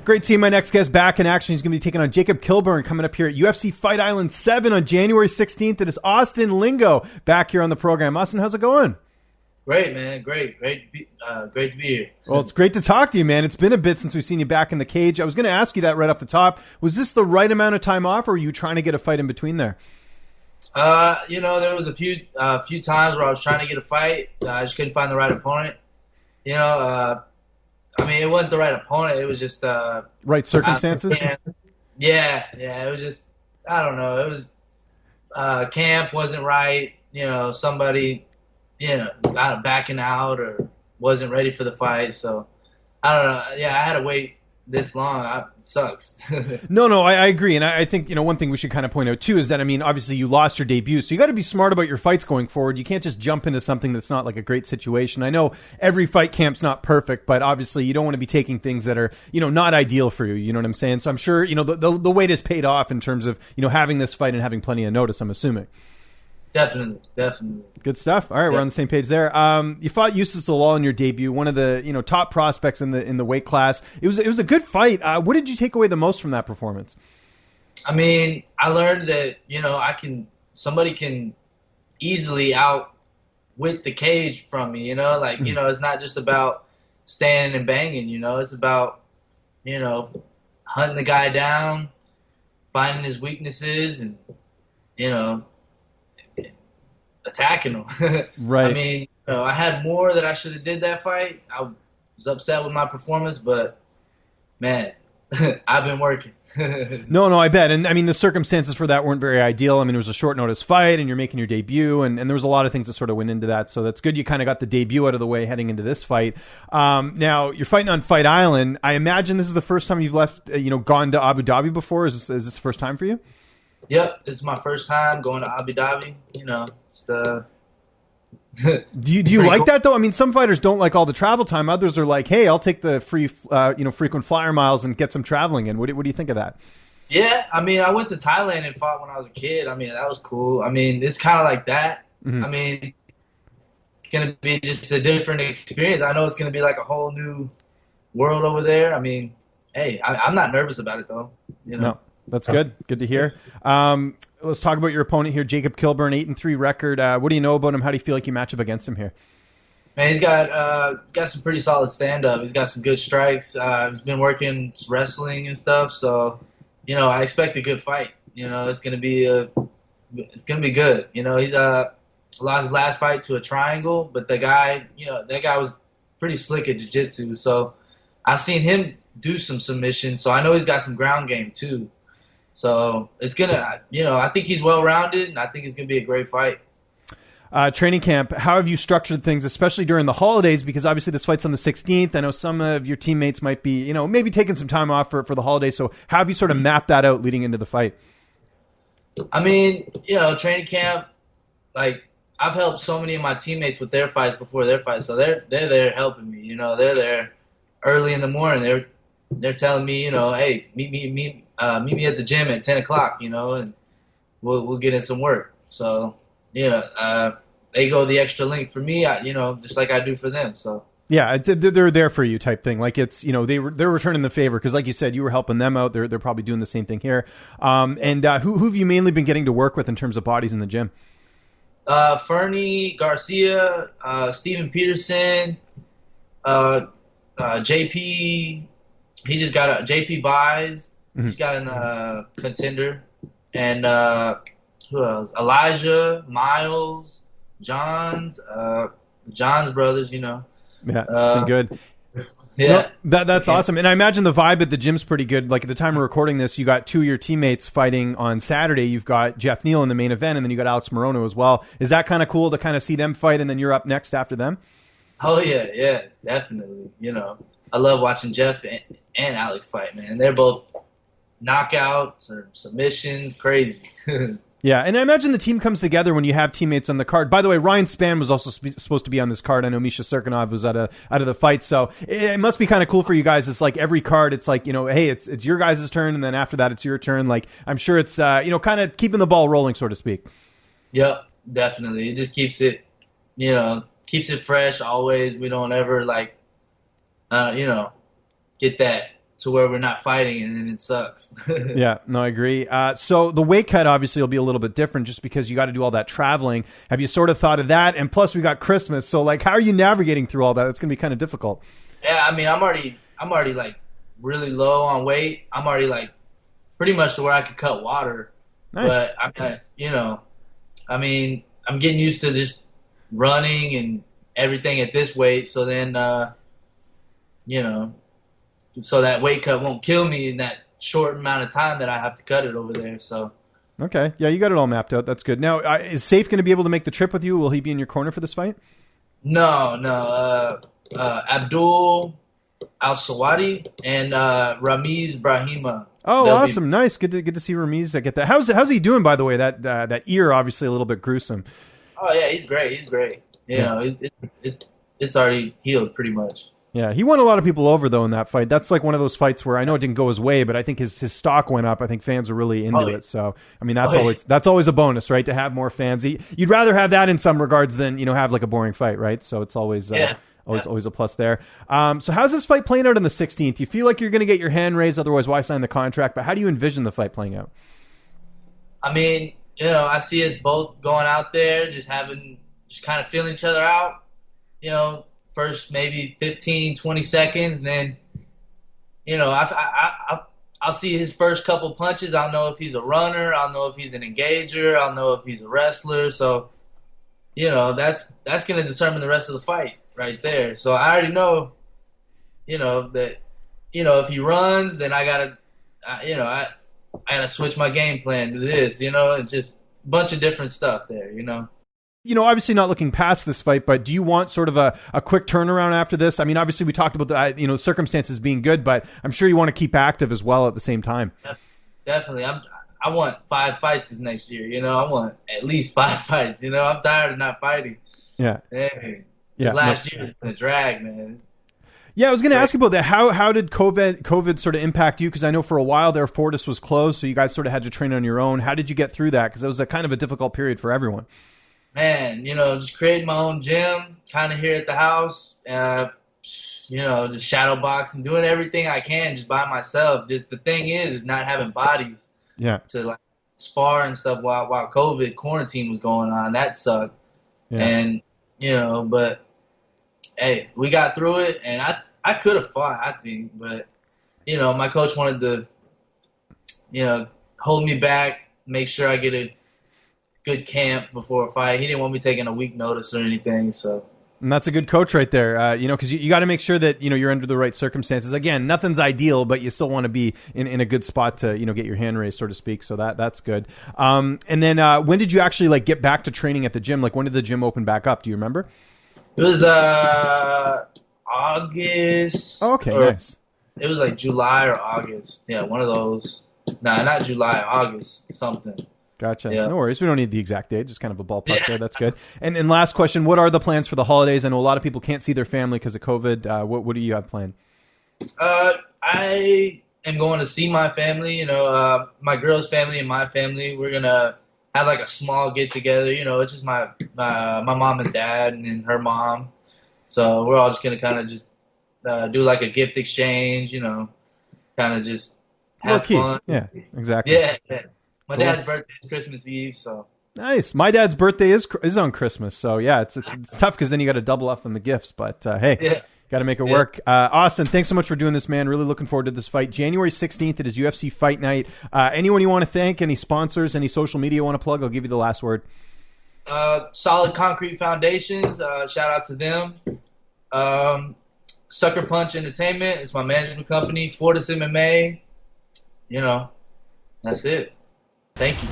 Great seeing my next guest back in action. He's going to be taking on Jacob Kilburn coming up here at UFC Fight Island 7 on January 16th. It is Austin Lingo back here on the program. Austin, how's it going? Great, man. Great to be here. Well, it's great to talk to you, man. It's been a bit since we've seen you back in the cage. I was going to ask you that right off the top. Was this the right amount of time off, or were you trying to get a fight in between there? There was a few times where I was trying to get a fight. I just couldn't find the right opponent. It wasn't the right opponent. It was just right circumstances. Yeah. It was just, I don't know. It was camp wasn't right. Somebody, backing out or wasn't ready for the fight. So I don't know. Yeah, I had to wait this long. It sucks. No, I agree. And I think, one thing we should kind of point out too is that, obviously you lost your debut, so you got to be smart about your fights going forward. You can't just jump into something that's not like a great situation. I know every fight camp's not perfect, but obviously you don't want to be taking things that are, not ideal for you. You know what I'm saying? So I'm sure, the wait is paid off in terms of, having this fight and having plenty of notice, I'm assuming. Definitely. Good stuff. All right, we're on the same page there. You fought Yusuf Zalal in your debut, one of the top prospects in the weight class. It was a good fight. What did you take away the most from that performance? I learned that somebody can easily outwit the cage from me. It's not just about standing and banging. It's about hunting the guy down, finding his weaknesses, and attacking him. Right. I had more that I should have did that fight. I was upset with my performance, but man, I've been working. No, I bet. And the circumstances for that weren't very ideal. It was a short notice fight and you're making your debut and there was a lot of things that sort of went into that. So that's good. You kind of got the debut out of the way heading into this fight. Now you're fighting on Fight Island. I imagine this is the first time you've left, gone to Abu Dhabi before. Is this the first time for you? Yep, this is my first time going to Abu Dhabi. Do you like that though? Some fighters don't like all the travel time. Others are like, hey, I'll take the free, frequent flyer miles and get some traveling in. What do you think of that? Yeah, I went to Thailand and fought when I was a kid. That was cool. It's kind of like that. Mm-hmm. It's gonna be just a different experience. I know it's gonna be like a whole new world over there. Hey, I'm not nervous about it though. No. That's good. Good to hear. Let's talk about your opponent here, Jacob Kilburn, 8-3 record. What do you know about him? How do you feel like you match up against him here? Man, he's got some pretty solid stand-up. He's got some good strikes. He's been working wrestling and stuff. So, I expect a good fight. It's gonna be good. He's lost his last fight to a triangle, but that guy was pretty slick at jiu-jitsu. So I've seen him do some submissions. So I know he's got some ground game too. So it's gonna, I think he's well-rounded, and I think it's gonna be a great fight. Training camp, how have you structured things, especially during the holidays? Because obviously this fight's on the 16th. I know some of your teammates might be, maybe taking some time off for the holidays. So how have you sort of mapped that out leading into the fight? Training camp, I've helped so many of my teammates with their fights before their fights. So they're there helping me. They're there early in the morning. They're telling me, hey, meet me at the gym at 10 o'clock, and we'll get in some work. So, they go the extra length for me, just like I do for them. So yeah, they're there for you type thing. Like it's, they're returning the favor because, like you said, you were helping them out. They're probably doing the same thing here. Who have you mainly been getting to work with in terms of bodies in the gym? Fernie Garcia, Steven Peterson, JP. He just got JP Buys. Mm-hmm. He's got a contender. And who else? Elijah, Miles, John's brothers, Yeah, it's been good. Yeah. No, that's awesome. And I imagine the vibe at the gym's pretty good. Like at the time of recording this, you got two of your teammates fighting on Saturday. You've got Jeff Neal in the main event, and then you got Alex Morono as well. Is that kind of cool to kind of see them fight, and then you're up next after them? Oh, yeah, definitely. I love watching Jeff and Alex fight, man. They're both knockouts or submissions, crazy. Yeah, and I imagine the team comes together when you have teammates on the card. By the way, Ryan Spann was also supposed to be on this card. I know Misha Serkinov was out of the fight, so it must be kind of cool for you guys. It's like every card, it's like, hey, it's your guys' turn, and then after that, it's your turn. Like, I'm sure it's, kind of keeping the ball rolling, so to speak. Yep, definitely. It just keeps it, keeps it fresh always. We don't ever, get that to where we're not fighting, and then it sucks. Yeah, no, I agree. So the weight cut obviously will be a little bit different just because you got to do all that traveling. Have you sort of thought of that? And plus we got Christmas. So like, how are you navigating through all that? It's going to be kind of difficult. Yeah, I mean, I'm already like really low on weight. I'm already like pretty much to where I could cut water. Nice. But I mean, I'm getting used to just running and everything at this weight. So then, so that weight cut won't kill me in that short amount of time that I have to cut it over there. So. Okay. Yeah, you got it all mapped out. That's good. Now, is Safe going to be able to make the trip with you? Will he be in your corner for this fight? No. Abdul Al-Sawadi and Ramiz Brahima. Oh, awesome. Nice. Good to see Ramiz. I get that. How's he doing, by the way? That ear, obviously a little bit gruesome. Oh, yeah, he's great. You know, it's already healed pretty much. Yeah, he won a lot of people over, though, in that fight. That's like one of those fights where I know it didn't go his way, but I think his stock went up. I think fans are really into it. So, I mean, that's always a bonus, right, to have more fans. You'd rather have that in some regards than, have like a boring fight, right? So it's always always a plus there. So how's this fight playing out on the 16th? You feel like you're going to get your hand raised, otherwise why sign the contract? But how do you envision the fight playing out? I mean, I see us both going out there, just kind of feeling each other out, first maybe 15, 20 seconds, and then, I'll see his first couple punches. I'll know if he's a runner. I'll know if he's an engager. I'll know if he's a wrestler. So, that's going to determine the rest of the fight right there. So I already know, that, if he runs, then I gotta switch my game plan to this, and just a bunch of different stuff there, Obviously not looking past this fight, but do you want sort of a quick turnaround after this? I mean, obviously we talked about the, circumstances being good, but I'm sure you want to keep active as well at the same time. Definitely. I want 5 fights this next year, I want at least 5 fights, I'm tired of not fighting. Yeah. Hey, last year has been a drag, man. Yeah, I was going to ask you about that. How did COVID sort of impact you? Because I know for a while there, Fortis was closed, so you guys sort of had to train on your own. How did you get through that? Because it was a kind of a difficult period for everyone. Man, just creating my own gym, kind of here at the house, just shadow boxing, doing everything I can just by myself. Just the thing is not having bodies to like spar and stuff while COVID quarantine was going on. That sucked. Yeah. And, but hey, we got through it, and I could have fought, I think, but, my coach wanted to, hold me back, make sure I get a good camp before a fight. He didn't want me taking a week notice or anything, so. And that's a good coach right there, because you got to make sure that, you're under the right circumstances. Again, nothing's ideal, but you still want to be in a good spot to, get your hand raised, so to speak. So that's good. And then when did you actually like get back to training at the gym? Like when did the gym open back up? Do you remember? It was August. Oh, okay, nice. It was like July or August. Yeah, one of those. Nah, not July, August, something. Gotcha. Yeah. No worries. We don't need the exact date. Just kind of a ballpark there. That's good. And last question, what are the plans for the holidays? I know a lot of people can't see their family because of COVID. What do you have planned? I am going to see my family, my girl's family and my family. We're going to have like a small get together. It's just my mom and dad and then her mom. So we're all just going to kind of just do like a gift exchange, kind of just have fun. Yeah, exactly. Yeah. My dad's birthday is Christmas Eve, so. Nice. My dad's birthday is on Christmas, so yeah, it's tough because then you got to double up on the gifts. But hey, got to make it work. Austin, thanks so much for doing this, man. Really looking forward to this fight. January 16th, it is UFC Fight Night. Anyone you want to thank? Any sponsors? Any social media you want to plug? I'll give you the last word. Solid Concrete Foundations. Shout out to them. Sucker Punch Entertainment is my management company. Fortis MMA. That's it. Thank you.